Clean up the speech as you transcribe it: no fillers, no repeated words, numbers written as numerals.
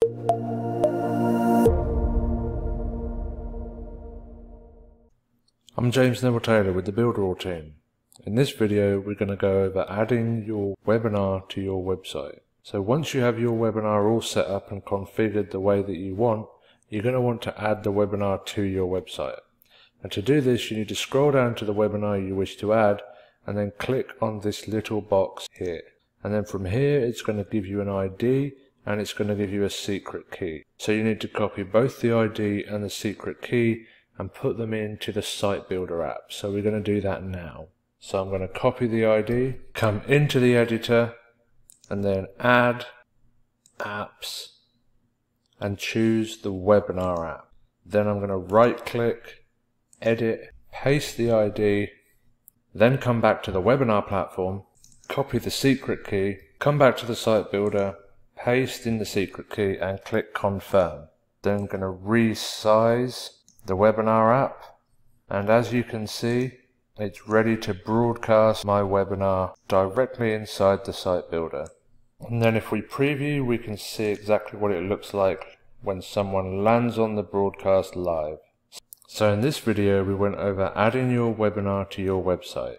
I'm James Neville Taylor with the Builderall team. In this video we're going to go over adding your webinar to your website. So once you have your webinar all set up and configured the way that you want, you're going to want to add the webinar to your website. And to do this you need to scroll down to the webinar you wish to add and then click on this little box here. And then from here it's going to give you an ID and it's going to give you a secret key. So you need to copy both the ID and the secret key and put them into the Site Builder app. So we're going to do that now. So I'm going to copy the ID, come into the editor, and then add apps, and choose the webinar app. Then I'm going to right click, edit, paste the ID, then come back to the webinar platform, copy the secret key, come back to the Site Builder, paste in the secret key and click confirm. Then I'm going to resize the webinar app, and as you can see it's ready to broadcast my webinar directly inside the Site Builder. And then if we preview we can see exactly what it looks like when someone lands on the broadcast live. So in this video we went over adding your webinar to your website.